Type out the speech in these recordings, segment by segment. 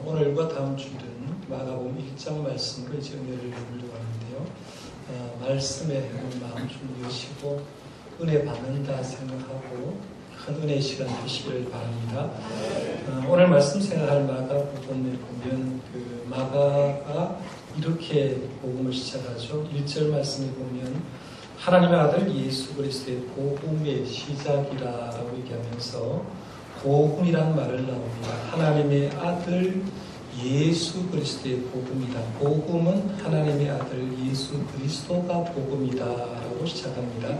오늘과 다음 주일은 마가복음 1장 말씀으로 이제 은혜를 나누려고 하는데요. 말씀에 마음 좀 여시고 은혜 받는다 생각하고 큰 은혜의 시간 되시기를 바랍니다. 오늘 말씀 생각할 마가복음에 보면 마가가 이렇게 복음을 시작하죠. 1절 말씀에 보면 하나님의 아들 예수 그리스도의 복음의 시작이라고 얘기하면서 복음이란 말을 나옵니다. 하나님의 아들 예수 그리스도의 복음이다. 복음은 하나님의 아들 예수 그리스도가 복음이다 라고 시작합니다.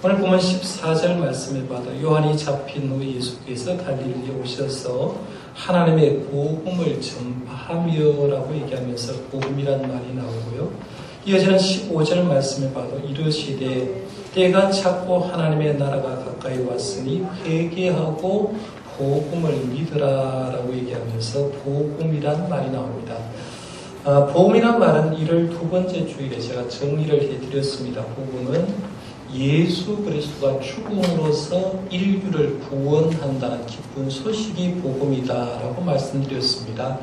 오늘 보면 14절 말씀에 봐도 요한이 잡힌 후 예수께서 갈릴리에 오셔서 하나님의 복음을 전파하며 라고 얘기하면서 복음이란 말이 나오고요. 이어지는 15절 말씀에 봐도 이르시되 때가 찼고 하나님의 나라가 가까이 왔으니 회개하고 복음을 믿으라 라고 얘기하면서 복음이란 말이 나옵니다. 복음이란 말은 이를 두 번째 주일에 제가 정리를 해드렸습니다. 복음은 예수 그리스도가 죽음으로써 인류를 구원한다는 기쁜 소식이 복음이다라고 말씀드렸습니다.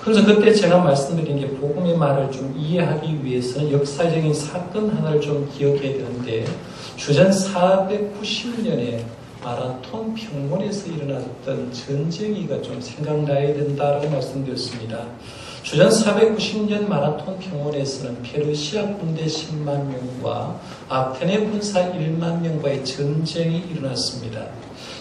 그래서 그때 제가 말씀드린 게 복음의 말을 좀 이해하기 위해서는 역사적인 사건 하나를 좀 기억해야 되는데 주전 490년에 마라톤 평원에서 일어났던 전쟁이가 좀 생각나야 된다라고 말씀드렸습니다. 주전 490년 마라톤 평원에서는 페르시아 군대 10만 명과 아테네 군사 1만 명과의 전쟁이 일어났습니다.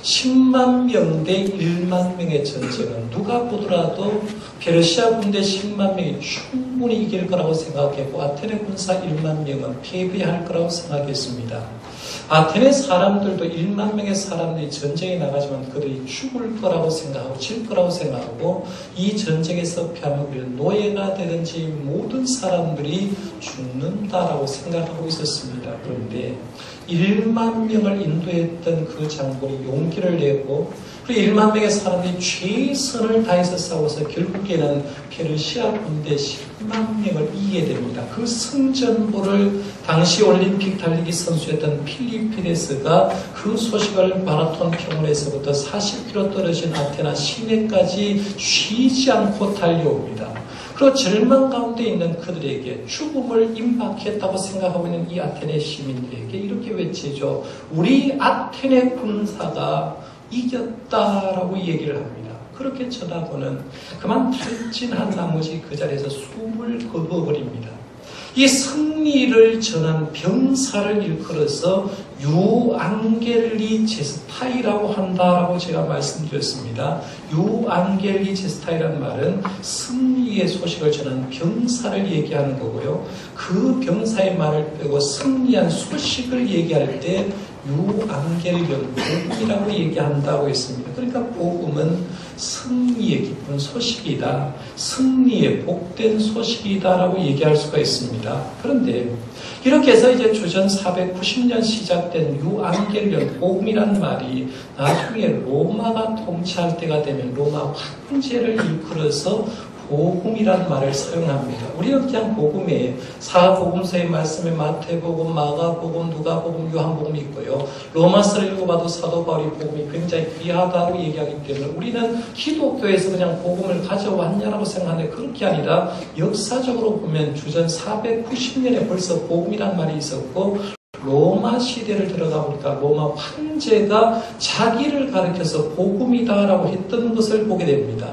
10만 명 대 1만 명의 전쟁은 누가 보더라도 페르시아 군대 10만 명이 충분히 이길 거라고 생각했고 아테네 군사 1만 명은 패배할 거라고 생각했습니다. 아테네 사람들도 1만 명의 사람들이 전쟁에 나가지만 그들이 죽을 거라고 생각하고 질 거라고 생각하고 이 전쟁에서 패하면 우리는 노예가 되든지 모든 사람들이 죽는다라고 생각하고 있었습니다. 그런데 1만 명을 인도했던 그 장군이 용기를 내고 그리고 1만 명의 사람들이 최선을 다해서 싸워서 결국에는 페르시아 군대 10만 명을 이기게 됩니다. 그 승전보를 당시 올림픽 달리기 선수였던 필리피데스가 그 소식을 마라톤 평원에서부터 40km 떨어진 아테나 시내까지 쉬지 않고 달려옵니다. 그리고 절망 가운데 있는 그들에게 죽음을 임박했다고 생각하고 있는 이 아테네 시민들에게 이렇게 외치죠. 우리 아테네 군사가 이겼다라고 얘기를 합니다. 그렇게 전하고는 그만 탈진한 나머지 그 자리에서 숨을 거둬버립니다. 이 승리를 전한 병사를 일컬어서 유앙겔리 제스타이라고 한다라고 제가 말씀드렸습니다. 유앙겔리 제스타이란 말은 승리의 소식을 전한 병사를 얘기하는 거고요. 그 병사의 말을 빼고 승리한 소식을 얘기할 때 유앙겔리온 복음이라고 얘기한다고 했습니다. 그러니까 복음은 승리의 기쁜 소식이다. 승리의 복된 소식이다라고 얘기할 수가 있습니다. 그런데 이렇게 해서 이제 주전 490년 시작된 유앙겔리온 복음이란 말이 나중에 로마가 통치할 때가 되면 로마 황제를 일컬어서 복음이라는 말을 사용합니다. 우리는 그냥 복음에 사복음서의 말씀에 마태복음, 마가복음, 누가복음, 요한복음이 있고요. 로마서를 읽어봐도 사도 바울이 복음이 굉장히 귀하다고 얘기하기 때문에 우리는 기독교에서 그냥 복음을 가져왔냐라고 생각하는데 그렇게 아니라 역사적으로 보면 주전 490년에 벌써 복음이라는 말이 있었고 로마 시대를 들어가 보니까 로마 황제가 자기를 가리켜서 복음이다라고 했던 것을 보게 됩니다.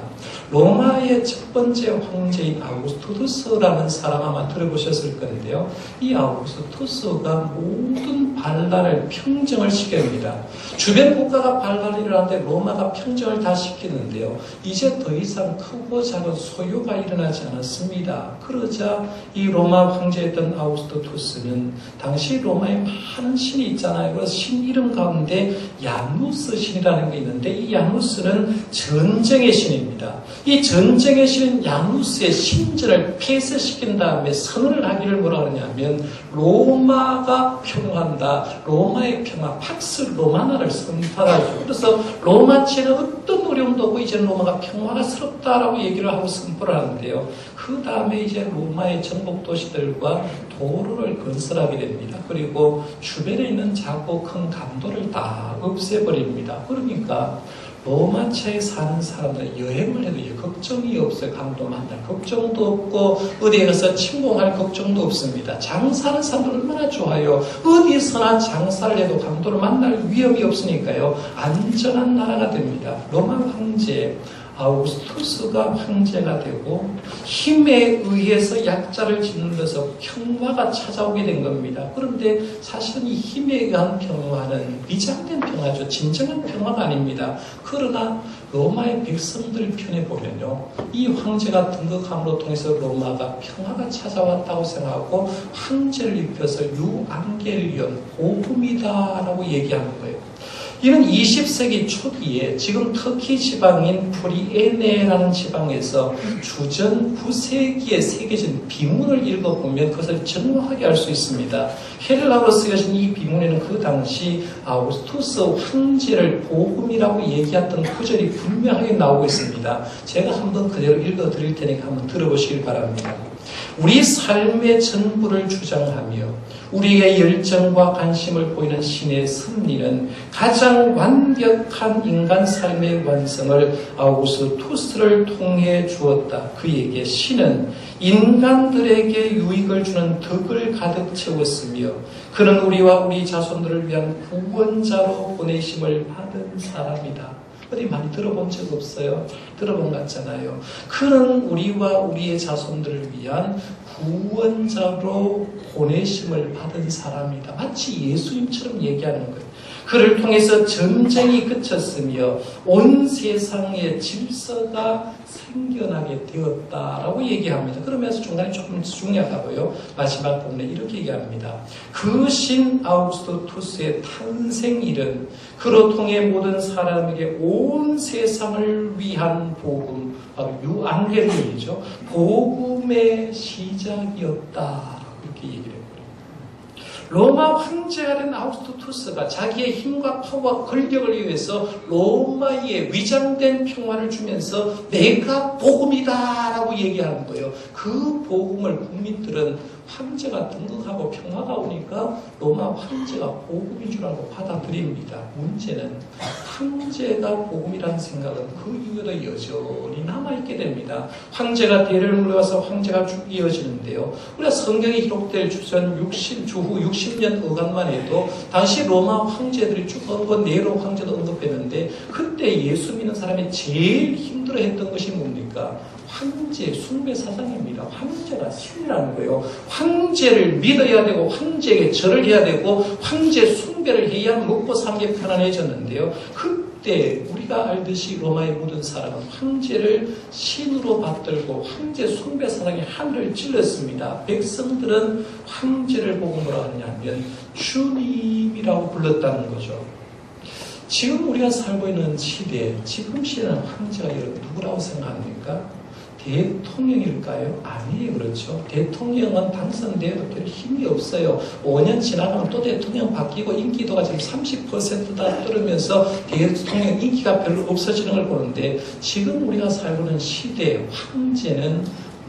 로마의 첫 번째 황제인 아우구스투스라는 사람 아마 들어보셨을 건데요. 이 아우구스투스가 모든 반란을 평정을 시킵니다. 주변 국가가 반란이 일어나는데 로마가 평정을 다 시키는데요. 이제 더 이상 크고 작은 소요가 일어나지 않았습니다. 그러자 이 로마 황제였던 아우구스투스는 당시 로마에 많은 신이 있잖아요. 그래서 신 이름 가운데 야누스 신이라는 게 있는데 이 야누스는 전쟁의 신입니다. 이 전쟁의 신 야누스의 신전을 폐쇄시킨 다음에 선언을 하기를 뭐라 그러냐면 로마가 평화한다. 로마의 평화, 팍스 로마나를 선포하죠. 그래서 로마치에는 어떤 어려움도 없고 이제 로마가 평화가 스럽다라고 얘기를 하고 선포를 하는데요. 그 다음에 이제 로마의 전복 도시들과 도로를 건설하게 됩니다. 그리고 주변에 있는 작고 큰 강도를 다 없애버립니다. 그러니까 로마처에 사는 사람들은 여행을 해도 걱정이 없어요. 강도 만날 걱정도 없고 어디에 가서 침공할 걱정도 없습니다. 장사하는 사람들 얼마나 좋아요. 어디서나 장사를 해도 강도를 만날 위험이 없으니까요. 안전한 나라가 됩니다. 로마 황제 아우구스투스가 황제가 되고 힘에 의해서 약자를 짓눌러서 평화가 찾아오게 된 겁니다. 그런데 사실은 이 힘에 의한 평화는 위장된 평화죠. 진정한 평화가 아닙니다. 그러나 로마의 백성들 편에 보면요, 이 황제가 등극함으로 통해서 로마가 평화가 찾아왔다고 생각하고 황제를 입혀서 유앙겔리온, 복음이다라고 얘기하는 거예요. 이는 20세기 초기에 지금 터키 지방인 프리에네라는 지방에서 주전 9세기에 새겨진 비문을 읽어보면 그것을 정확하게 알 수 있습니다. 헬라어로 쓰여진 이 비문에는 그 당시 아우구스투스 황제를 복음이라고 얘기했던 구절이 분명하게 나오고 있습니다. 제가 한번 그대로 읽어드릴 테니까 한번 들어보시길 바랍니다. 우리 삶의 전부를 주장하며 우리의 열정과 관심을 보이는 신의 섭리는 가장 완벽한 인간 삶의 완성을 아우구스투스를 통해 주었다. 그에게 신은 인간들에게 유익을 주는 덕을 가득 채웠으며 그는 우리와 우리 자손들을 위한 구원자로 보내심을 받은 사람이다. 어디 많이 들어본 적 없어요? 들어본 것 같잖아요. 그는 우리와 우리의 자손들을 위한 구원자로 보내심을 받은 사람이다. 마치 예수님처럼 얘기하는 거예요. 그를 통해서 전쟁이 그쳤으며 온 세상의 질서가 생겨나게 되었다라고 얘기합니다. 그러면서 중간에 조금 중요하고요. 마지막 부분에 이렇게 얘기합니다. 그 신 아우구스투스의 탄생일은 그로 통해 모든 사람에게 온 세상을 위한 복음, 바로 유앙겔리온이죠. 복음의 시작이었다. 이렇게 얘기를 해요. 로마 황제가 된 아우구스투스가 자기의 힘과 파워와 권력을 위해서 로마에 위장된 평화를 주면서 내가 복음이다라고 얘기하는 거예요. 그 복음을 국민들은 황제가 등극하고 평화가 오니까 로마 황제가 복음인 줄 알고 받아들입니다. 문제는 황제가 복음이라는 생각은 그 이후에도 여전히 남아있게 됩니다. 황제가 대를 물러가서 황제가 쭉 이어지는데요. 우리가 성경에 기록될 주후 60년 어간만 해도 당시 로마 황제들이 쭉 네로 황제도 언급했는데 그때 예수 믿는 사람이 제일 힘들어했던 것이 뭡니까? 황제 숭배 사상입니다. 황제가 신이라는 거예요. 황제를 믿어야 되고 황제에게 절을 해야 되고 황제 숭배를 해야 먹고 사는 게 편안해졌는데요. 그때 우리가 알듯이 로마에 묻은 사람은 황제를 신으로 받들고 황제 숭배 사상이 하늘을 찔렀습니다. 백성들은 황제를 보고 뭐라 하느냐면 주님이라고 불렀다는 거죠. 지금 우리가 살고 있는 시대, 지금 시대는 황제가 누구라고 생각합니까? 대통령일까요? 아니에요. 그렇죠. 대통령은 당선돼도 별 힘이 없어요. 5년 지나가면 또 대통령 바뀌고 인기도가 지금 30%다 떨어지면서 대통령 인기가 별로 없어지는 걸 보는데 지금 우리가 살고 있는 시대의 황제는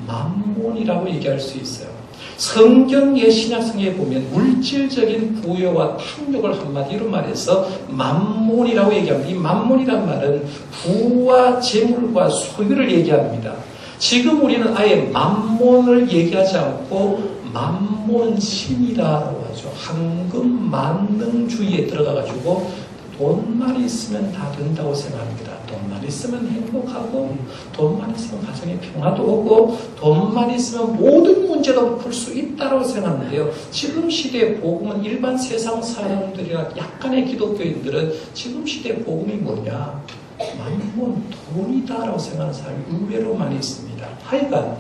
만몬이라고 얘기할 수 있어요. 성경의 신약성에 보면 물질적인 부여와 탐욕을 한마디로 말해서 만몬이라고 얘기합니다. 이 만몬이란 말은 부와 재물과 소유를 얘기합니다. 지금 우리는 아예 만몬을 얘기하지 않고 만몬신이라고 하죠. 황금 만능주의에 들어가가지고 돈만 있으면 다 된다고 생각합니다. 돈만 있으면 행복하고 돈만 있으면 가정에 평화도 오고 돈만 있으면 모든 문제도 풀 수 있다고 생각하는데요. 지금 시대의 복음은 일반 세상 사람들이나 약간의 기독교인들은 지금 시대의 복음이 뭐냐? 만몬, 돈이다라고 생각하는 사람이 의외로 많이 있습니다. 하여간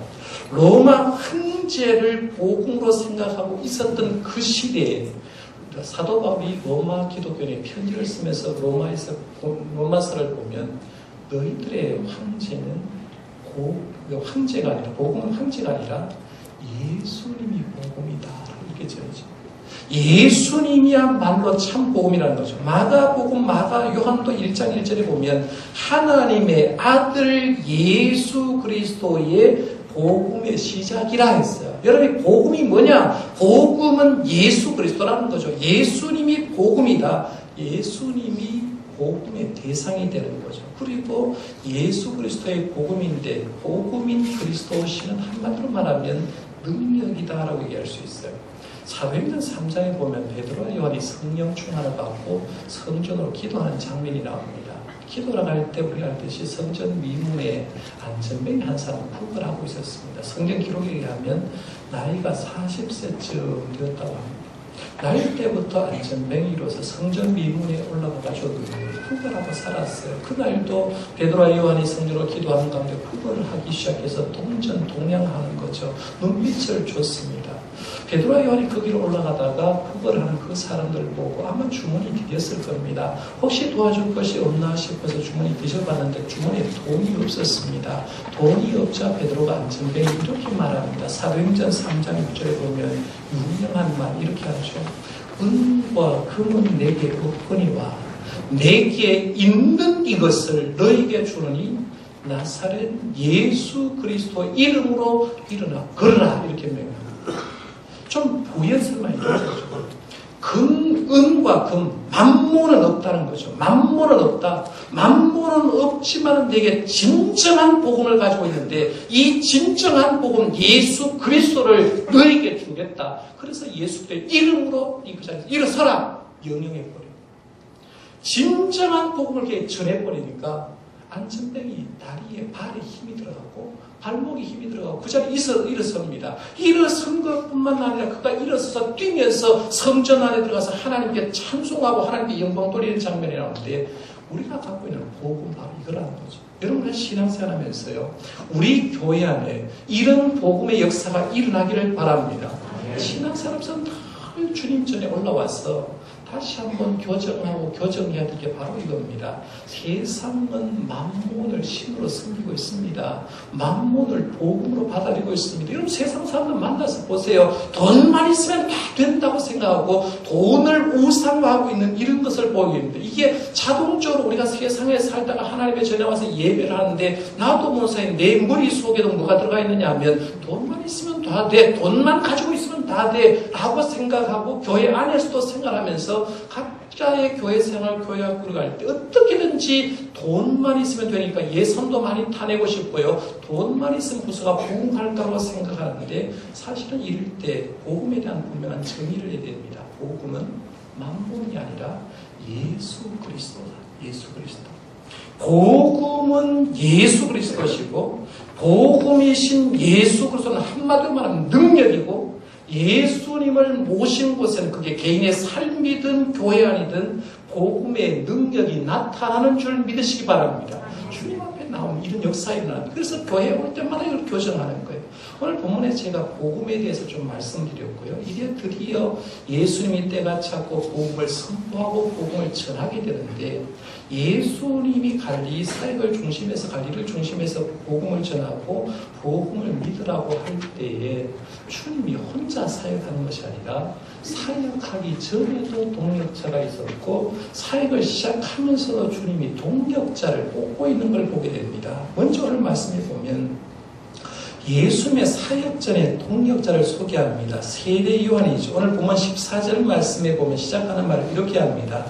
로마 황제를 복음으로 생각하고 있었던 그 시대에 사도 바울이 로마 기독교인의 편지를 쓰면서 로마서를 보면 너희들의 황제는 황제가 아니라 복음은 황제가 아니라 예수님이 복음이다 이렇게 지어져. 예수님이야말로 참 복음이라는 거죠. 마가복음 요한도 1장 1절에 보면 하나님의 아들 예수 그리스도의 복음의 시작이라 했어요. 여러분 복음이 뭐냐? 복음은 예수 그리스도라는 거죠. 예수님이 복음이다. 예수님이 복음의 대상이 되는 거죠. 그리고 예수 그리스도의 복음인데 복음인 그리스도시는 한마디로 말하면 능력이다라고 얘기할 수 있어요. 사도행전 3장에 보면 베드로와 요한이 성령 충만을 받고 성전으로 기도하는 장면이 나옵니다. 기도를 할 때 우리가 알듯이 성전 미문에 안전뱅이 한 사람 푹을 하고 있었습니다. 성경 기록에 의하면 나이가 40세쯤 되었다고 합니다. 나이 때부터 안전뱅이로서 성전 미문에 올라가가지고 훅을 하고 살았어요. 그날도 베드로와 요한이 성전으로 기도하는 가운데 훅을 하기 시작해서 동전동양하는 거죠. 눈빛을 줬습니다. 베드로와 요한이 그 길을 올라가다가 훅을 하는 그 사람들을 보고 아마 주머니 뒤졌을 겁니다. 혹시 도와줄 것이 없나 싶어서 주머니 뒤져봤는데 주머니에 돈이 없었습니다. 돈이 없자 베드로가 안전뱅이 이렇게 말합니다. 사도행전 3장 6절에 보면 유명한 말 이렇게 하죠. 은과 금은 내게 없거니와 내게 있는 이것을 너에게 주노니 나사렛 예수 그리스도 이름으로 일어나 걸어라 이렇게 명합니다. 좀 부연설만 이루어져요. 은과 금, 만몬은 없다는 거죠. 만몬은 없다. 만몬은 없지만 내게 진정한 복음을 가지고 있는데 이 진정한 복음 예수 그리스도를 너에게 주겠다. 그래서 예수 그리스도의 이름으로 이 자리에서 일어서라. 명령해버려. 진정한 복음을 전해버리니까 안전뱅이 다리에 발에 힘이 들어가고 발목에 힘이 들어가고 그 자리에 일어섭니다. 일어선 것뿐만 아니라 그가 일어서서 뛰면서 성전 안에 들어가서 하나님께 찬송하고 하나님께 영광 돌리는 장면이 나오는데 우리가 갖고 있는 복음 바로 이거라는 거죠. 여러분 신앙생활 하면서요. 우리 교회 안에 이런 복음의 역사가 일어나기를 바랍니다. 신앙생활에서는 다 주님 전에 올라와서 다시 한번 교정하고 교정해야 될 게 바로 이겁니다. 세상은 만몬을 신으로 섬기고 있습니다. 만몬을 복음으로 받아들이고 있습니다. 여러분 세상 사람들 만나서 보세요. 돈만 있으면 다 된다고 생각하고 돈을 우상화하고 있는 이런 것을 보이는데 이게 자동적으로 우리가 세상에 살다가 하나님의 전에 와서 예배를 하는데 나도 모르게 내 머릿속에도 뭐가 들어가 있느냐 하면 돈만 있으면 다 돼. 돈만 가지고 있으면 다 돼. 라고 생각하고 교회 안에서도 생각하면서 각자의 교회 생활, 교회 학교를 갈 때 어떻게든지 돈만 있으면 되니까 예산도 많이 타내고 싶고요. 돈만 있으면 부서가 부흥할까고 생각하는데 사실은 이럴 때 복음에 대한 분명한 정의를 해야 됩니다. 복음은 만본이 아니라 예수 그리스도다. 예수 그리스도. 복음은 예수 그리스도시고 복음이신 예수 그리스도는 한마디로 말하면 능력이고 예수님을 모신 곳에는 그게 개인의 삶이든 교회 안이든 복음의 능력이 나타나는 줄 믿으시기 바랍니다. 주님 앞에 나오는 이런 역사가 일어납니다. 그래서 교회에 올 때마다 이걸 교정하는 거예요. 오늘 본문에 제가 복음에 대해서 좀 말씀드렸고요. 이게 드디어 예수님이 때가 찼고 복음을 선포하고 복음을 전하게 되는데 예수님이 갈 이 사역을 중심에서 갈 일을 중심에서 복음을 전하고 복음을 믿으라고 할 때에 주님이 혼자 사역하는 것이 아니라 사역하기 전에도 동력자가 있었고 사역을 시작하면서도 주님이 동력자를 뽑고 있는 걸 보게 됩니다. 먼저 오늘 말씀해 보면 예수님의 사역 전에 동력자를 소개합니다. 세례 요한이죠. 오늘 보면 14절 말씀에 보면 시작하는 말을 이렇게 합니다.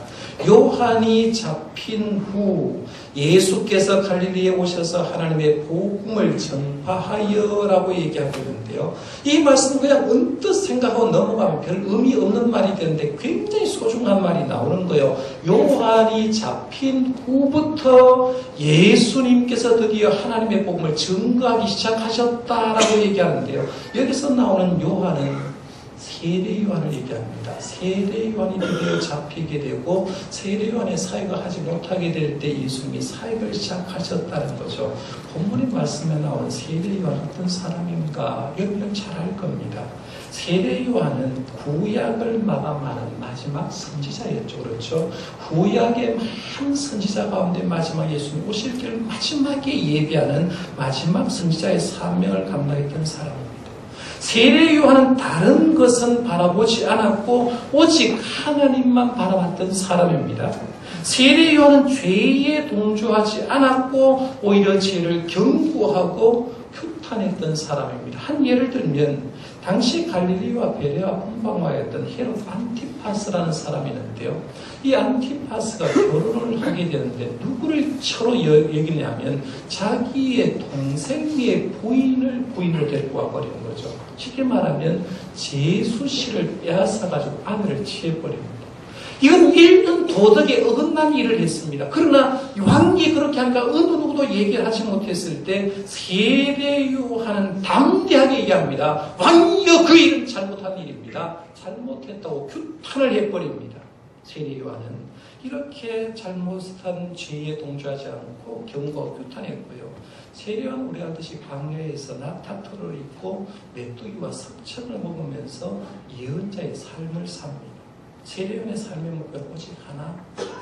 요한이 잡힌 후 예수께서 갈릴리에 오셔서 하나님의 복음을 전파하여라고 얘기하고 있는데요. 이 말씀은 그냥 언뜻 생각하고 넘어가면 별 의미 없는 말이 되는데 굉장히 소중한 말이 나오는 거예요. 요한이 잡힌 후부터 예수님께서 드디어 하나님의 복음을 증거하기 시작하셨다라고 얘기하는데요. 여기서 나오는 요한은 세례 요한을 얘기합니다. 세례 요한이 드디어 잡히게 되고 세례 요한의 사역을 하지 못하게 될 때 예수님이 사역을 시작하셨다는 거죠. 본문의 말씀에 나온 세례 요한 어떤 사람인가 여러분은 잘 알 겁니다. 세례 요한은 구약을 마감하는 마지막 선지자였죠. 그렇죠? 구약의 많은 선지자 가운데 마지막 예수님 오실 길을 마지막에 예비하는 마지막 선지자의 사명을 감당했던 사람입니다. 세례 요한은 다른 것은 바라보지 않았고 오직 하나님만 바라봤던 사람입니다. 세례 요한은 죄에 동조하지 않았고 오히려 죄를 경고하고 규탄했던 사람입니다. 한 예를 들면 당시 갈릴리와 베레아 분방화였던 헤롯 안티파스라는 사람이 있는데요. 이 안티파스가 결혼을 하게 되는데 누구를 서로 여기냐면 자기의 동생의 부인을 데리고 와버리는 거죠. 쉽게 말하면 제수씨를 빼앗아가지고 아내를 취해버립니다. 이건 일은 도덕에 어긋난 일을 했습니다. 그러나 왕이 그렇게 하니까 어느 누구도 얘기를 하지 못했을 때 세례요한은 담대하게 얘기합니다. 왕이여 그 일은 잘못한 일입니다. 잘못했다고 규탄을 해버립니다. 세례요한은 이렇게 잘못한 죄에 동조하지 않고 경고하고 규탄했고요. 세례요한은 우리가 알듯이 광야에서 낙타털을 입고 메뚜기와 석천을 먹으면서 예언자의 삶을 삽니다. 세례요한의 삶의 목표는 오직 하나,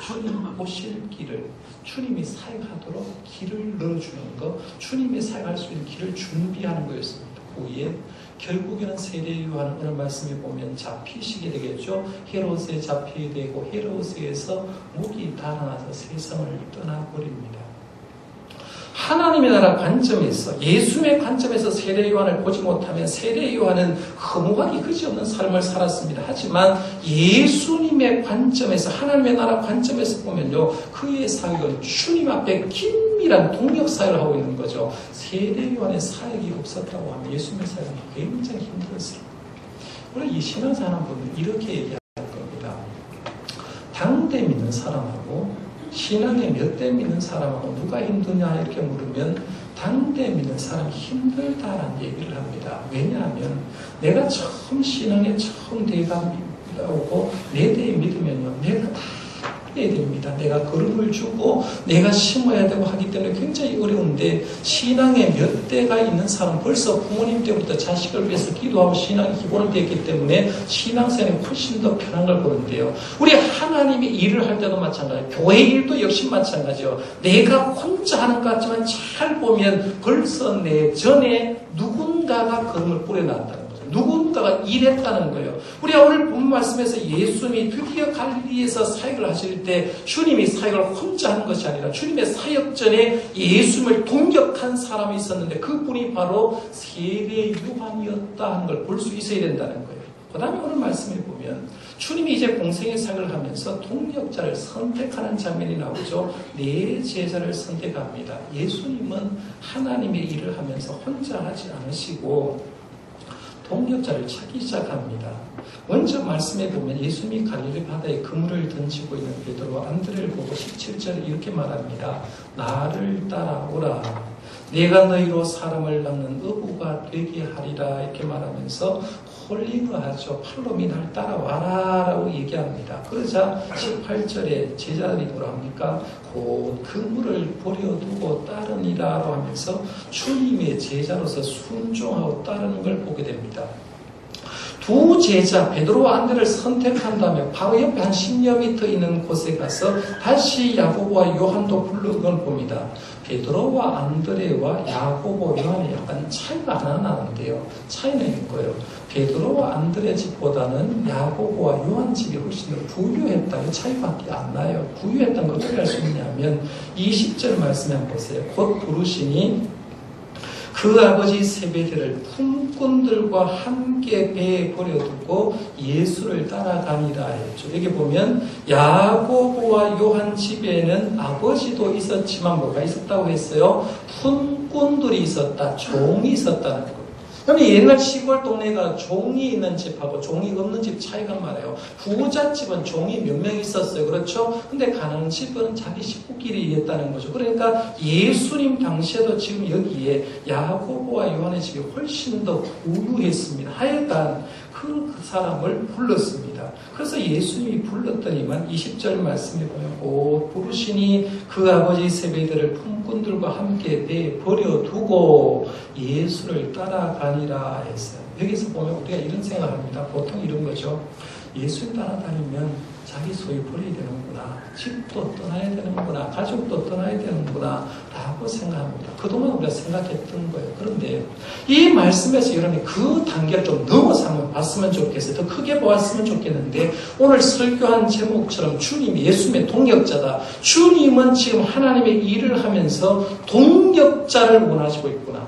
주님 오실 길을, 주님이 사역하도록 길을 넣어주는 것, 주님이 사역할 수 있는 길을 준비하는 거였습니다. 후에 결국에는 세례요한은 오늘 말씀에 보면 잡히시게 되겠죠. 헤롯에 잡히게 되고 헤롯에서 목이 달아나서 세상을 떠나버립니다. 하나님의 나라 관점에서, 예수님의 관점에서 세례요한을 보지 못하면 세례요한은 허무하기 그지없는 삶을 살았습니다. 하지만 예수님의 관점에서, 하나님의 나라 관점에서 보면요, 그의 사역은 주님 앞에 긴밀한 동력사역을 하고 있는 거죠. 세례요한의 사역이 없었다고 하면 예수님의 사역은 굉장히 힘들었습니다. 우리 이 신앙생활 하는 분은 이렇게 얘기할 겁니다. 당대 믿는 사람하고 신앙에 몇 대 믿는 사람하고 누가 힘드냐 이렇게 물으면 당대 믿는 사람이 힘들다라는 얘기를 합니다. 왜냐하면 내가 처음 신앙에 처음 대가 오고 내 대에 믿으면요, 내가 다 해야 됩니다. 내가 걸음을 주고 내가 심어야 되고 하기 때문에 굉장히 어려운데, 신앙에 몇 대가 있는 사람, 벌써 부모님 때부터 자식을 위해서 기도하고 신앙이 기본이 되었기 때문에 신앙생활이 훨씬 더 편한 걸 보는데요. 우리 하나님이 일을 할 때도 마찬가지예요. 교회 일도 역시 마찬가지죠. 내가 혼자 하는 것 같지만 잘 보면 벌써 내 전에 누군가가 걸음을 뿌려놨다는 거죠. 누군가가 일했다는 거예요. 우리가 오늘 본 말씀에서 예수님이 드디어 갈릴리에서 사역을 하실 때 주님이 사역을 혼자 하는 것이 아니라 주님의 사역 전에 예수님을 동역한 사람이 있었는데 그분이 바로 세례요한이었다 하는 걸 볼 수 있어야 된다는 거예요. 그 다음에 오늘 말씀에 보면 주님이 이제 공생의 사역을 하면서 동역자를 선택하는 장면이 나오죠. 네 제자를 선택합니다. 예수님은 하나님의 일을 하면서 혼자 하지 않으시고 동역자를 찾기 시작합니다. 먼저 말씀해 보면 예수님이 갈릴리 바다에 그물을 던지고 있는 베드로와 안드레를 보고 17절에 이렇게 말합니다. 나를 따라오라. 내가 너희로 사람을 낚는 어부가 되게 하리라. 이렇게 말하면서 콜링하죠. 팔로미 날 따라와라 라고 얘기합니다. 그러자 18절에 제자들이 뭐라 합니까? 곧 그물을 버려두고 따르니라 라고 하면서 주님의 제자로서 순종하고 따르는 걸 보게 됩니다. 두 제자 베드로와 안드레를 선택한 다음에 바로 옆에 한 10여 미터 있는 곳에 가서 다시 야고보와 요한도 부르는 걸 봅니다. 베드로와 안드레와 야고보, 요한의 약간 차이가 하나 나는데요. 차이는 이거예요. 베드로와 안드레 집보다는 야고보와 요한 집이 훨씬 더 부유했다. 차이밖에 안 나요. 부유했다는 걸 어떻게 알 수 있냐면 20절 말씀에 한번 보세요. 곧 부르시니 그 아버지 세베대를 품꾼들과 함께 배에 버려두고 예수를 따라가니라 했죠. 여기 보면 야고보와 요한 집에는 아버지도 있었지만 뭐가 있었다고 했어요? 품꾼들이 있었다. 종이 있었다는 거예요. 그러면 옛날 시골 동네가 종이 있는 집하고 종이 없는 집 차이가 많아요. 부자집은 종이 몇 명 있었어요. 그렇죠? 근데 가난한 집은 자기 식구끼리 일했다는 거죠. 그러니까 예수님 당시에도 지금 여기에 야고보와 요한의 집이 훨씬 더 부유했습니다. 하여간 그 사람을 불렀습니다. 그래서 예수님이 불렀더니만 20절 말씀에 보면 곧 부르시니 그 아버지 세베대를 품꾼들과 함께 배에 버려두고 예수를 따라가니라 했어요. 여기서 보면 우리가 이런 생각합니다. 보통 이런 거죠. 예수를 따라다니면 자기 소유 버려야 되는구나. 집도 떠나야 되는구나. 가족도 떠나야 되는구나. 라고 생각합니다. 그동안 우리가 생각했던 거예요. 그런데 이 말씀에서 여러분이 그 단계를 좀 넘어서 봤으면 좋겠어요. 더 크게 보았으면 좋겠는데 오늘 설교한 제목처럼 주님이 예수님의 동역자다. 주님은 지금 하나님의 일을 하면서 동역자를 원하시고 있구나.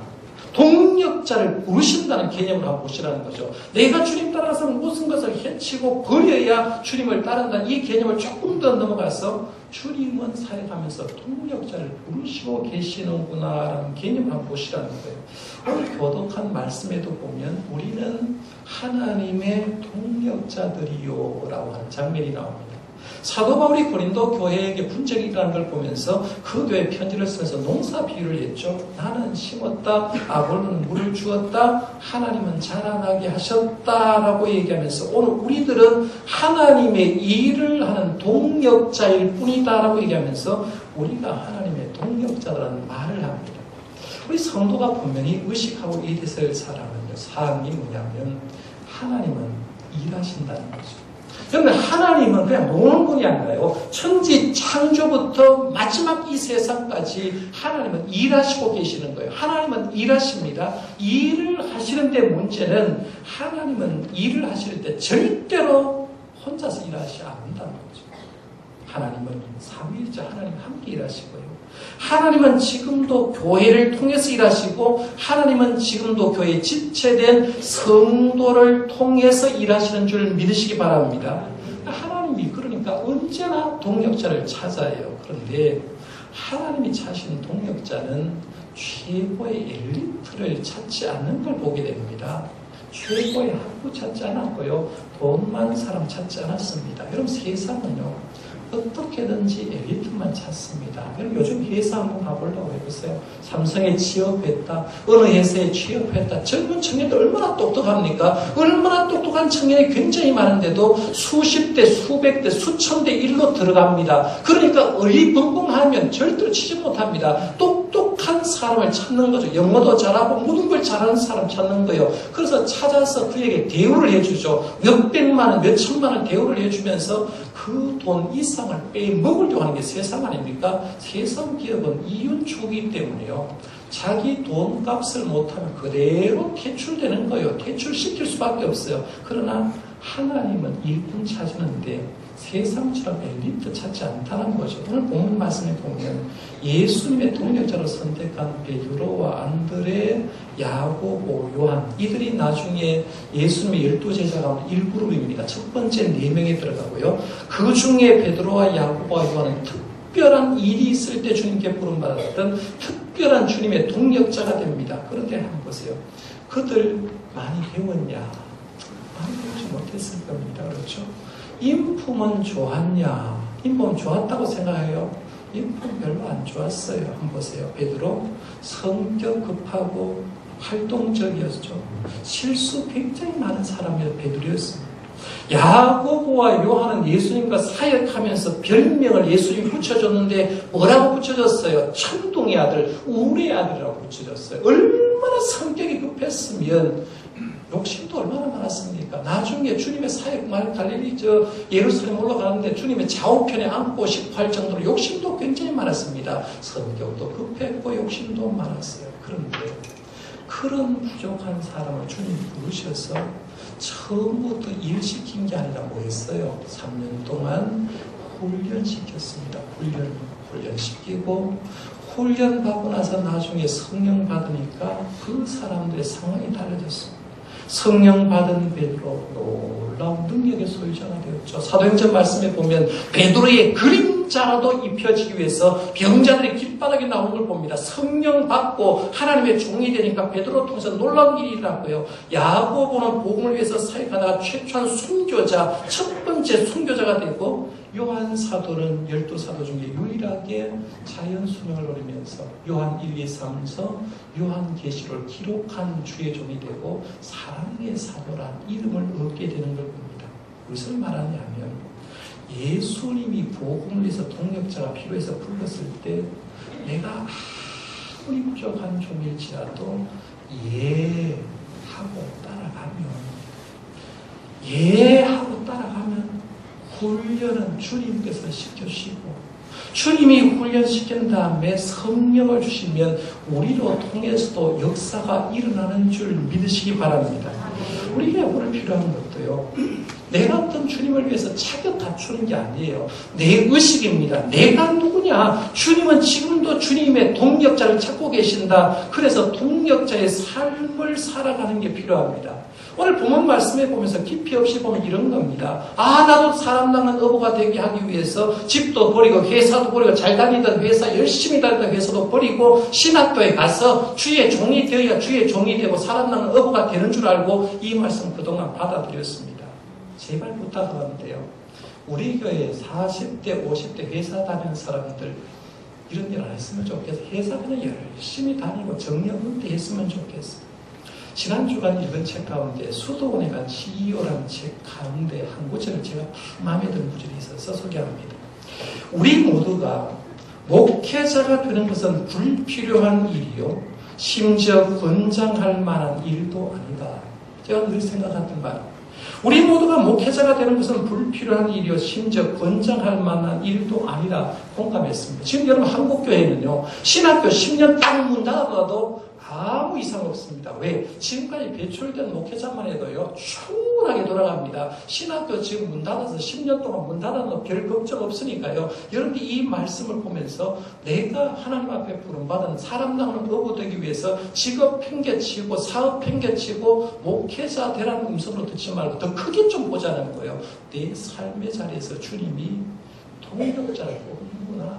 동력자를 부르신다는 개념을 한번 보시라는 거죠. 내가 주님 따라서 무슨 것을 해치고 버려야 주님을 따른다는 이 개념을 조금 더 넘어가서 주님은 사역하면서 동력자를 부르시고 계시는구나라는 개념을 한번 보시라는 거예요. 오늘 교독한 말씀에도 보면 우리는 하나님의 동력자들이요 라고 하는 장면이 나옵니다. 사도 바울이 고린도 교회에게 분쟁이 일어나는 걸 보면서 그 교회 편지를 쓰면서 농사 비유를 했죠. 나는 심었다, 아볼로는 물을 주었다, 하나님은 자라나게 하셨다라고 얘기하면서 오늘 우리들은 하나님의 일을 하는 동력자일 뿐이다라고 얘기하면서 우리가 하나님의 동력자라는 말을 합니다. 우리 성도가 분명히 의식하고 이 대해서 사항이 뭐냐면 하나님은 일하신다는 거죠. 그런데 하나님은 그냥 노는 분이 아니라요. 천지 창조부터 마지막 이 세상까지 하나님은 일하시고 계시는 거예요. 하나님은 일하십니다. 일을 하시는데 문제는 하나님은 일을 하실 때 절대로 혼자서 일하시지 않는다는 거죠. 하나님은 삼위일체 하나님 함께 일하시고요. 하나님은 지금도 교회를 통해서 일하시고 하나님은 지금도 교회에 집체된 성도를 통해서 일하시는 줄 믿으시기 바랍니다. 하나님이 그러니까 언제나 동력자를 찾아요. 그런데 하나님이 찾으신 동력자는 최고의 엘리트를 찾지 않는 걸 보게 됩니다. 최고의 학부 찾지 않았고요. 돈 많은 사람 찾지 않았습니다. 여러분 세상은요. 어떻게든지 엘리트만 찾습니다. 여러분 요즘 회사 한번 가보려고 해보세요. 삼성에 취업했다. 어느 회사에 취업했다. 젊은 청년들 얼마나 똑똑합니까? 얼마나 똑똑한 청년이 굉장히 많은데도 수십 대, 수백 대, 수천 대 일로 들어갑니다. 그러니까 얼리벙벙하면 절대로 취직 못합니다. 똑똑한 사람을 찾는 거죠. 영어도 잘하고 모든 걸 잘하는 사람 찾는 거예요. 그래서 찾아서 그에게 대우를 해주죠. 몇백만 원, 몇천만 원 대우를 해주면서 그 돈 이상을 빼먹으려고 하는 게 세상 아닙니까? 세상 기업은 이윤주기 때문에요. 자기 돈값을 못하면 그대로 퇴출되는 거예요. 퇴출시킬 수밖에 없어요. 그러나 하나님은 일꾼 찾으는데 세상처럼 엘리트 찾지 않다는 거죠. 오늘 본문 말씀에 보면 예수님의 동력자로 선택한 베드로와 안드레, 야고보, 요한 이들이 나중에 예수님의 12제자 가운데 1그룹입니다. 첫 번째 4명에 들어가고요. 그 중에 베드로와 야고보와 요한은 특별한 일이 있을 때 주님께 부름받았던 특별한 주님의 동력자가 됩니다. 그런데 한번 보세요. 그들 많이 배웠냐? 많이 배우지 못했을 겁니다. 그렇죠? 인품은 좋았냐? 인품은 좋았다고 생각해요. 인품 별로 안 좋았어요. 한번 보세요. 베드로 성격 급하고 활동적이었죠. 실수 굉장히 많은 사람이 베드로였습니다. 야고보와 요한은 예수님과 사역하면서 별명을 예수님이 붙여줬는데 뭐라고 붙여줬어요? 천둥의 아들, 우울의 아들이라고 붙여줬어요. 얼마나 성격이 급했으면 욕심도 얼마나 많았습니까? 나중에 주님의 사역 말 갈릴리 예루살렘 올라가는데 주님의 좌우편에 앉고 싶어 할 정도로 욕심도 굉장히 많았습니다. 성격도 급했고 욕심도 많았어요. 그런데 그런 부족한 사람을 주님 부르셔서 처음부터 일시킨 게 아니라 뭐 했어요? 3년 동안 훈련시켰습니다. 훈련시키고 훈련받고 나서 나중에 성령 받으니까 그 사람들의 상황이 달라졌습니다. 성령 받은 베드로 놀라운 능력의 소유자가 되었죠. 사도행전 말씀에 보면 베드로의 그림자라도 입혀지기 위해서 병자들이 길바닥에 나오는 걸 봅니다. 성령 받고 하나님의 종이 되니까 베드로 통해서 놀라운 일이 일어났고요. 야고보는 복음을 위해서 사역하다가 최초한 순교자, 첫 번째 순교자가 되고 요한 사도는 12사도 중에 유일하게 자연 수명을 노리면서 요한 1, 2, 3서 요한계시록을 기록한 주의 종이 되고 사랑의 사도란 이름을 얻게 되는 걸 봅니다. 무엇을 말하냐면 예수님이 복음을 위해서 동력자가 필요해서 불렀을 때 내가 아무리 부족한 종일지라도 하고 따라가면 훈련은 주님께서 시켜주시고 주님이 훈련시킨 다음에 성령을 주시면 우리로 통해서도 역사가 일어나는 줄 믿으시기 바랍니다. 우리에게 오늘 필요한 것도요. 내가 어떤 주님을 위해서 차격 갖추는 게 아니에요. 내 의식입니다. 내가 누구냐? 주님은 지금도 주님의 동력자를 찾고 계신다. 그래서 동력자의 삶을 살아가는 게 필요합니다. 오늘 본문 말씀에 보면서 깊이 없이 보면 이런 겁니다. 나도 사람 낚는 어부가 되게 하기 위해서 집도 버리고 회사도 버리고 잘 다니던 회사, 열심히 다니던 회사도 버리고 신학교에 가서 주의 종이 되어야 주의 종이 되고 사람 낚는 어부가 되는 줄 알고 이 말씀 그동안 받아들였습니다. 제발 부탁하는데요. 우리 교회 40대, 50대 회사 다니는 사람들 이런 일 안 했으면 좋겠어요. 회사 그냥 열심히 다니고 정년운대 했으면 좋겠어요. 지난 주간 읽은 책 가운데 수도원에 간 CEO라는 책 가운데 한 구절을 제가 마음에 드는 구절이 있어서 소개합니다. 우리 모두가 목회자가 되는 것은 불필요한 일이요 심지어 권장할 만한 일도 아니다. 제가 늘 생각했던 말. 우리 모두가 목회자가 되는 것은 불필요한 일이요 심지어 권장할 만한 일도 아니라 공감했습니다. 지금 여러분 한국교회는요 신학교 10년 딱 문 닫아도 아무 이상 없습니다. 왜? 지금까지 배출된 목회자만 해도요 충분하게 돌아갑니다. 신학교 지금 문 닫아서 10년 동안 문 닫아도 별 걱정 없으니까요. 여러분이 이 말씀을 보면서 내가 하나님 앞에 부름받은 사람 낚는 어부 되기 위해서 직업 팽개치고 사업 팽개치고 목회자 되라는 음성으로 듣지 말고 더 크게 좀 보자는 거예요. 내 삶의 자리에서 주님이 동력자를 뽑는구나.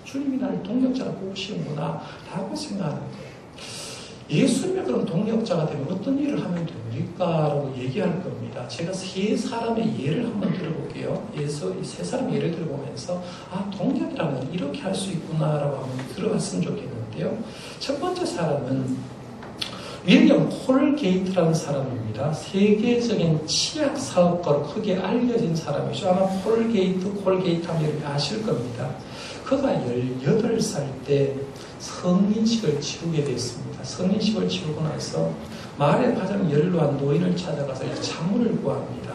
주님이 나를 동력자를 뽑으시는구나 라고 생각하는 거예요. 예수님의 그런 동력자가 되면 어떤 일을 하면 됩니까? 라고 얘기할 겁니다. 제가 세 사람의 예를 한번 들어볼게요. 세 사람의 예를 들어보면서 동력이라면 이렇게 할 수 있구나 라고 한번 들어봤으면 좋겠는데요. 첫 번째 사람은 윌리엄 콜게이트라는 사람입니다. 세계적인 치약 사업가로 크게 알려진 사람이죠. 아마 콜게이트 하면 아실 겁니다. 그가 18살 때 성인식을 치르게 됐습니다. 성인식을 치르고 나서 마을에 가장 연로한 노인을 찾아가서 자문을 구합니다.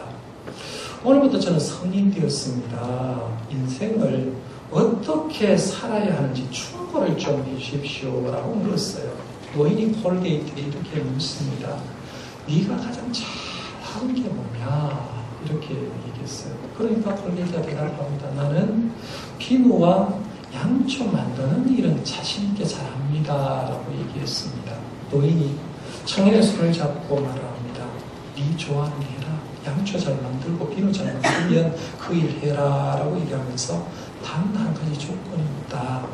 오늘부터 저는 성인 되었습니다. 인생을 어떻게 살아야 하는지 충고를 좀 해주십시오 라고 물었어요. 노인이 콜게이트에 이렇게 묻습니다. 네가 가장 잘하는 게 뭐냐? 이렇게 얘기했어요. 그러니까 콜게이트가 대답합니다. 나는 비누와 양초 만드는 일은 자신있게 잘합니다 라고 얘기했습니다. 노인이 청년의 손을 잡고 말합니다. 네 좋아하는 일 해라. 양초 잘 만들고 비누 잘 만들면 그 일 해라 라고 얘기하면서 단 한 가지 조건이 있다.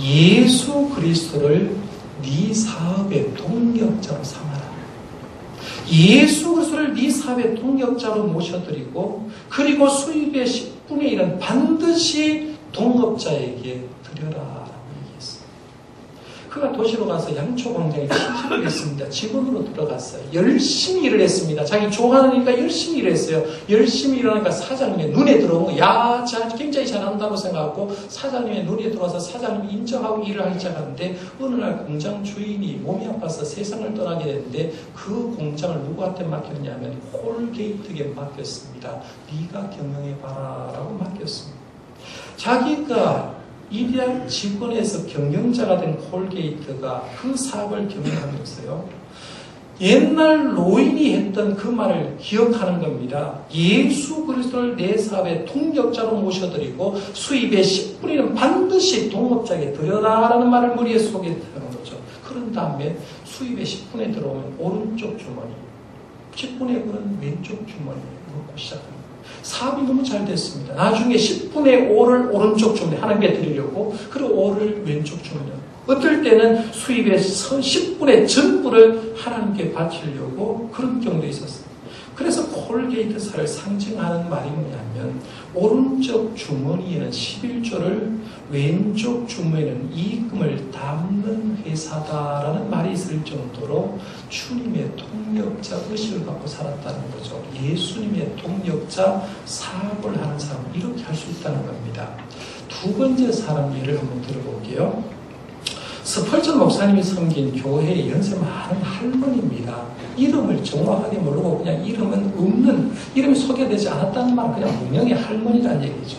예수 그리스도를 네 사업의 동력자로 삼아라. 예수 그리스도를 네 사업의 동력자로 모셔드리고 그리고 수입의 10분의 1은 반드시 동업자에게 드려라 라고 얘기했어요. 그가 도시로 가서 양초 공장에 취직을 했습니다. 직원으로 들어갔어요. 열심히 일을 했습니다. 자기 좋아하니까 열심히 일을 했어요. 열심히 일하니까 사장님의 눈에 들어온 거예요. 야, 굉장히 잘한다고 생각하고 사장님의 눈에 들어와서 사장님이 인정하고 일을 하기 시작하는데 어느 날 공장 주인이 몸이 아파서 세상을 떠나게 됐는데 그 공장을 누구한테 맡겼냐면 콜게이트에게 맡겼습니다. 네가 경영해봐라 라고 맡겼습니다. 자기가 이대한 직원에서 경영자가 된 콜게이트가 그 사업을 경영하면서요. 옛날 노인이 했던 그 말을 기억하는 겁니다. 예수 그리스도를 내 사업의 동력자로 모셔드리고 수입의 10분의 1은 반드시 동업자에게 드려라라는 말을 머리에 속에 드는 거죠. 그런 다음에 수입의 10분의 1 들어오면 오른쪽 주머니, 10분의 1은 왼쪽 주머니에 넣고 시작합니다. 사업이 너무 잘 됐습니다. 나중에 10분의 5를 오른쪽 주머니에 하나님께 드리려고 그리고 5를 왼쪽 주머니에 어떨 때는 수입의 10분의 전부를 하나님께 바치려고 그런 경우도 있었어요. 그래서 콜게이트사를 상징하는 말이 뭐냐면 오른쪽 주머니에는 11조를 왼쪽 주머니에는 이익금을 담는 회사다라는 말이 있을 정도로 주님의 동력자 의식을 갖고 살았다는 거죠. 예수님의 동력자 사업을 하는 사람은 이렇게 할 수 있다는 겁니다. 두 번째 사람 예를 한번 들어볼게요. 스펄전 목사님이 섬긴 교회의 연세 많은 할머니입니다. 이름을 정확하게 모르고 그냥 이름은 없는, 이름이 소개되지 않았다는 말은 그냥 무명의 할머니라는 얘기죠.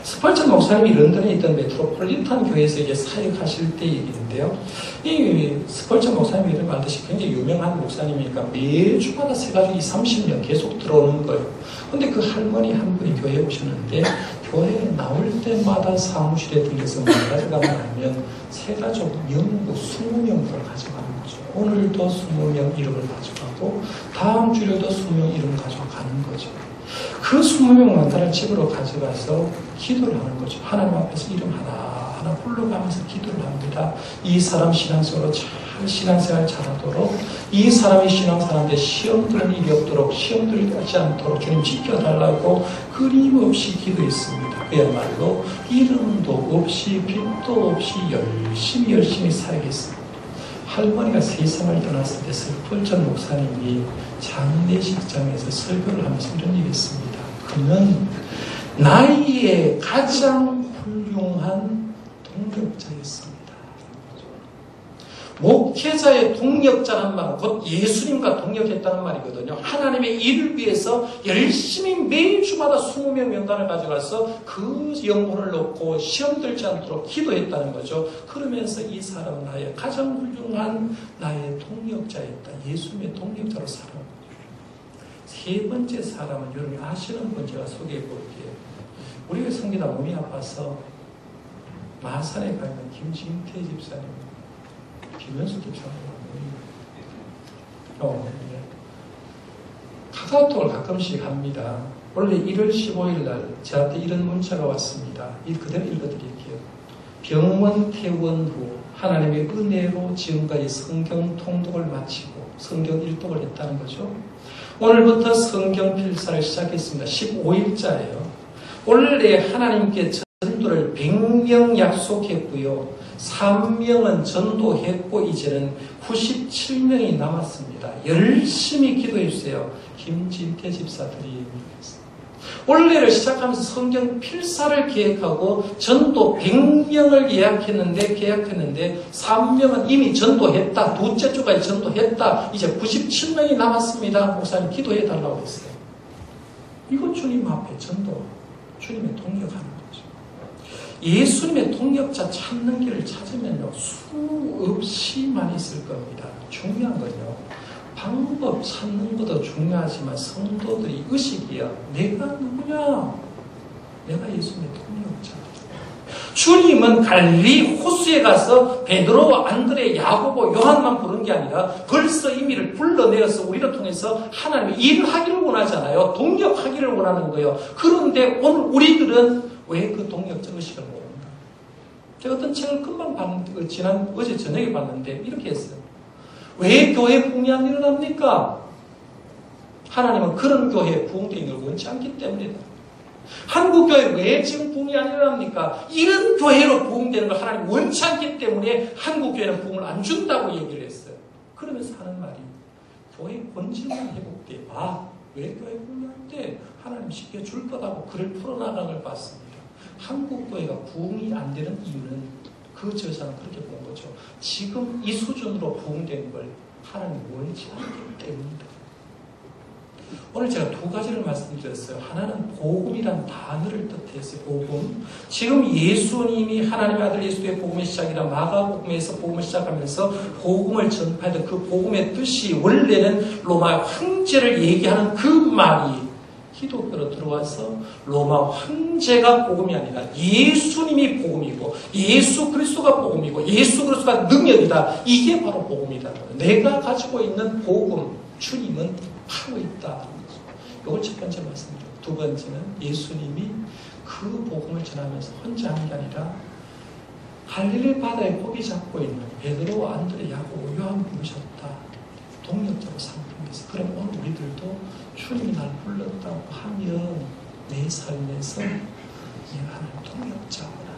스펄전 목사님이 런던에 있던 메트로폴리탄 교회에서 이제 사역하실 때 얘기인데요. 이 스펄전 목사님이 이런 말듯이 굉장히 유명한 목사님이니까 매주마다 세가지고 30년 계속 들어오는 거예요. 근데 그 할머니 한 분이 교회에 오셨는데 교회에 나올 때마다 사무실에 들려서 뭘 가져가냐면 세가족 영구 20명을 가져가는 거죠. 오늘도 20명 이름을 가져가고 다음 주에도 20명 이름을 가져가는 거죠. 그 20명 나를 집으로 가져가서 기도를 하는 거죠. 하나님 앞에서 이름 하나하나 불러가면서 기도를 합니다. 이 사람 신앙생활로 잘 신앙생활 잘하도록, 이 사람이 신앙생활인데 시험 드는 일이 없도록, 시험 들지 않도록 주님 지켜달라고 끊임없이 기도했습니다. 그야말로 이름도 없이 빛도 없이 열심히 살겠습니다. 할머니가 세상을 떠났을 때 스펄전 목사님이 장례식장에서 설교를 하면서 이런 얘기 했습니다. 그는 나이에 가장 훌륭한 동력자였습니다. 목회자의 동력자란 말은 곧 예수님과 동력했다는 말이거든요. 하나님의 일을 위해서 열심히 매일 주마다 20명 명단을 가져가서 그 영혼을 놓고 시험 들지 않도록 기도했다는 거죠. 그러면서 이 사람은 나의 가장 훌륭한 나의 동력자였다. 예수님의 동력자로 살아온 거죠. 세 번째 사람은 여러분이 아시는 분 제가 소개해 볼게요. 우리가 성기다 몸이 아파서 마산에 가면 김진태 집사님, 김현수 집사님, 카카오톡을 가끔씩 합니다. 원래 1월 15일 날 저한테 이런 문자가 왔습니다. 그대로 읽어드릴게요. 병원 퇴원 후 하나님의 은혜로 지금까지 성경 통독을 마치고 성경 일독을 했다는 거죠. 오늘부터 성경 필사를 시작했습니다. 15일자예요. 원래 하나님께 전도를 100명 약속했고요. 3명은 전도했고 이제는 97명이 남았습니다. 열심히 기도해주세요. 김진태 집사들이 원래를 시작하면서 성경 필사를 계획하고 전도 100명을 계약했는데 3명은 이미 전도했다. 둘째 주까지 전도했다. 이제 97명이 남았습니다. 목사님 기도해달라고 했어요. 이거 주님 앞에 전도, 주님의 동력하는 거죠. 예수님의 동력자 찾는 길을 찾으면요, 수없이 많이 있을 겁니다. 중요한 건요, 방법 찾는 것도 중요하지만 성도들이 의식이야. 내가 누구냐? 내가 예수님의 동력자. 주님은 갈릴리 호수에 가서 베드로, 안드레, 야고보, 요한만 부른 게 아니라 벌써 이미를 불러내어서 우리를 통해서 하나님이 일하기를 원하잖아요. 동력하기를 원하는 거예요. 그런데 오늘 우리들은 왜 그 동력적 의식을 모른가? 제가 어떤 책을 금방 어제 저녁에 봤는데 이렇게 했어요. 왜 교회 부흥이 안 일어납니까? 하나님은 그런 교회에 부흥되는 걸 원치 않기 때문이다. 한국교회 왜 지금 부흥이 안 일어납니까? 이런 교회로 부흥되는 걸 하나님 원치 않기 때문에 한국교회는 부흥을 안 준다고 얘기를 했어요. 그러면서 하는 말이 교회 본질만 회복돼. 왜 교회 부흥이 안 돼? 하나님 쉽게 줄 거라고 글을 풀어나가는 걸 봤습니다. 한국교회가 부흥이 안 되는 이유는 그 저자는 그렇게 본 거죠. 지금 이 수준으로 부흥되는 걸 하나님 원치 않기 때문이다. 오늘 제가 두 가지를 말씀드렸어요. 하나는 복음이란 단어를 뜻했어요. 복음. 지금 예수님이 하나님의 아들 예수의 복음의 시작이라 마가복음에서 복음을 시작하면서 복음을 전파했던 그 복음의 뜻이 원래는 로마 황제를 얘기하는 그 말이 기독교로 들어와서 로마 황제가 복음이 아니라 예수님이 복음이고 예수 그리스도가 복음이고 예수 그리스도가 능력이다. 이게 바로 복음이다. 내가 가지고 있는 복음, 주님은 하고 있다. 이걸 첫 번째 말씀드려요. 두 번째는 예수님이 그 복음을 전하면서 혼자 한 게 아니라 갈릴리 바다에 고기 잡고 있는 베드로, 안드레, 야고보, 요한 부르셨다. 동력자로 삼습니다. 그럼 오늘 우리들도 주님이 날 불렀다고 하면 내 삶에서 내가 하나님 동력자구나.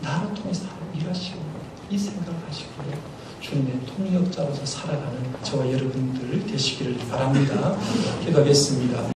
나를 통해서 하나님 일하시구나. 이 생각을 하시고요. 주님의 통역자로서 살아가는 저와 여러분들 되시기를 바랍니다. 기도하겠습니다.